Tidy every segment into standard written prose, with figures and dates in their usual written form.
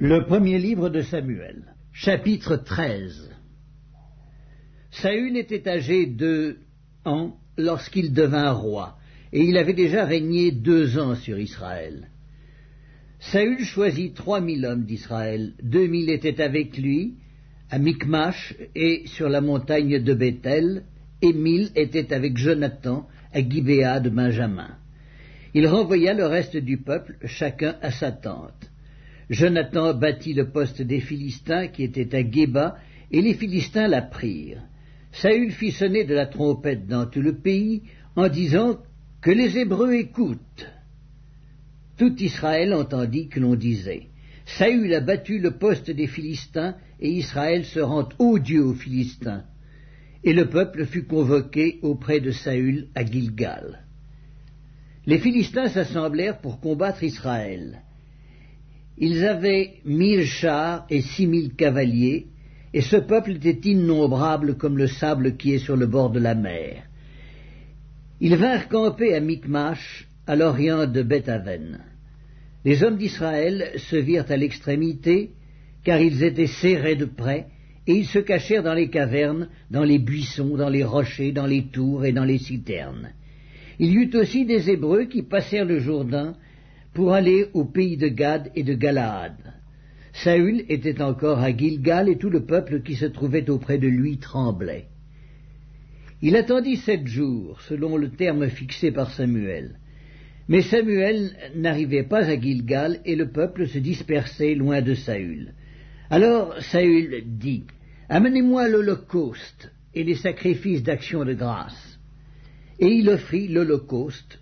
Le premier livre de Samuel, chapitre 13. Saül était âgé de 2 ans lorsqu'il devint roi, et il avait déjà régné 2 ans sur Israël. Saül choisit 3000 hommes d'Israël, 2000 étaient avec lui, à Michmash et sur la montagne de Béthel, et 1000 étaient avec Jonathan, à Gibéa de Benjamin. Il renvoya le reste du peuple, chacun à sa tente. Jonathan bâtit le poste des Philistins qui était à Géba, et les Philistins la prirent. Saül fit sonner de la trompette dans tout le pays, en disant « Que les Hébreux écoutent !» Tout Israël entendit que l'on disait « Saül a battu le poste des Philistins, et Israël se rend odieux aux Philistins. » Et le peuple fut convoqué auprès de Saül à Gilgal. Les Philistins s'assemblèrent pour combattre Israël. Ils avaient 1000 chars et 6000 cavaliers, et ce peuple était innombrable comme le sable qui est sur le bord de la mer. Ils vinrent camper à Michmash, à l'orient de Beth-aven. Les hommes d'Israël se virent à l'extrémité, car ils étaient serrés de près, et ils se cachèrent dans les cavernes, dans les buissons, dans les rochers, dans les tours et dans les citernes. Il y eut aussi des Hébreux qui passèrent le Jourdain pour aller au pays de Gad et de Galaad. Saül était encore à Gilgal, et tout le peuple qui se trouvait auprès de lui tremblait. Il attendit 7 jours, selon le terme fixé par Samuel. Mais Samuel n'arrivait pas à Gilgal, et le peuple se dispersait loin de Saül. Alors Saül dit « Amenez-moi l'holocauste et les sacrifices d'action de grâce. » Et il offrit l'holocauste.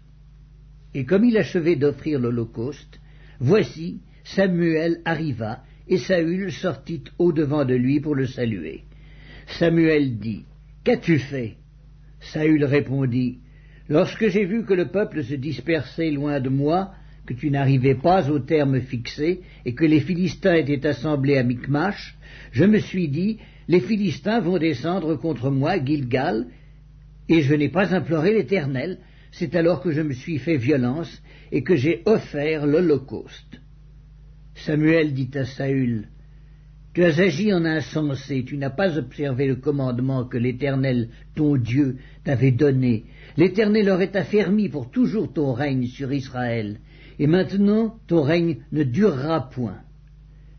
Et comme il achevait d'offrir l'holocauste, voici, Samuel arriva, et Saül sortit au-devant de lui pour le saluer. Samuel dit, « Qu'as-tu fait » Saül répondit, « Lorsque j'ai vu que le peuple se dispersait loin de moi, que tu n'arrivais pas au terme fixé, et que les Philistins étaient assemblés à Michmash, je me suis dit, les Philistins vont descendre contre moi à Gilgal, et je n'ai pas imploré l'Éternel. C'est alors que je me suis fait violence, et que j'ai offert l'holocauste. » Samuel dit à Saül, « Tu as agi en insensé, tu n'as pas observé le commandement que l'Éternel, ton Dieu, t'avait donné. L'Éternel aurait affermi pour toujours ton règne sur Israël, et maintenant ton règne ne durera point.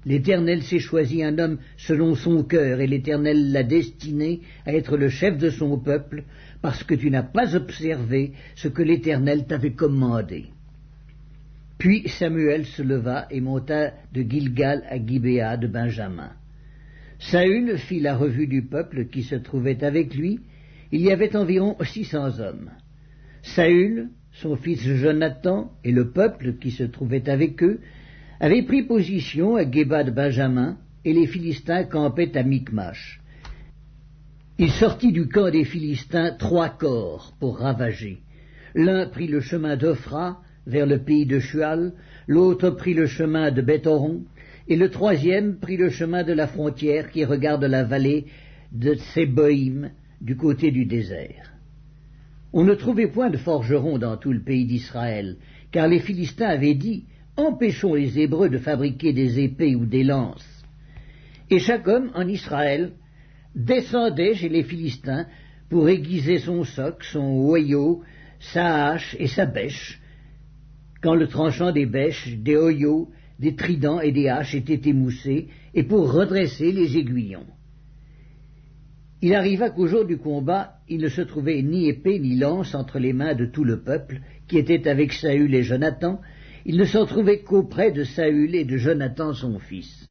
L'Éternel s'est choisi un homme selon son cœur, et l'Éternel l'a destiné à être le chef de son peuple, parce que tu n'as pas observé ce que l'Éternel t'avait commandé. » Puis Samuel se leva et monta de Gilgal à Gibéa de Benjamin. Saül fit la revue du peuple qui se trouvait avec lui. Il y avait environ 600 hommes. Saül, son fils Jonathan et le peuple qui se trouvait avec eux avaient pris position à Géba de Benjamin, et les Philistins campaient à Michmash. Il sortit du camp des Philistins 3 corps pour ravager. L'un prit le chemin d'Ophra vers le pays de Shual, l'autre prit le chemin de Beth-horon, et le 3e prit le chemin de la frontière qui regarde la vallée de Tséboïm du côté du désert. On ne trouvait point de forgerons dans tout le pays d'Israël, car les Philistins avaient dit « Empêchons les Hébreux de fabriquer des épées ou des lances. » Et chaque homme en Israël descendait chez les Philistins pour aiguiser son soc, son hoyau, sa hache et sa bêche, quand le tranchant des bêches, des hoyaux, des tridents et des haches était émoussé, et pour redresser les aiguillons. Il arriva qu'au jour du combat, il ne se trouvait ni épée ni lance entre les mains de tout le peuple, qui était avec Saül et Jonathan. Il ne s'en trouvait qu'auprès de Saül et de Jonathan son fils.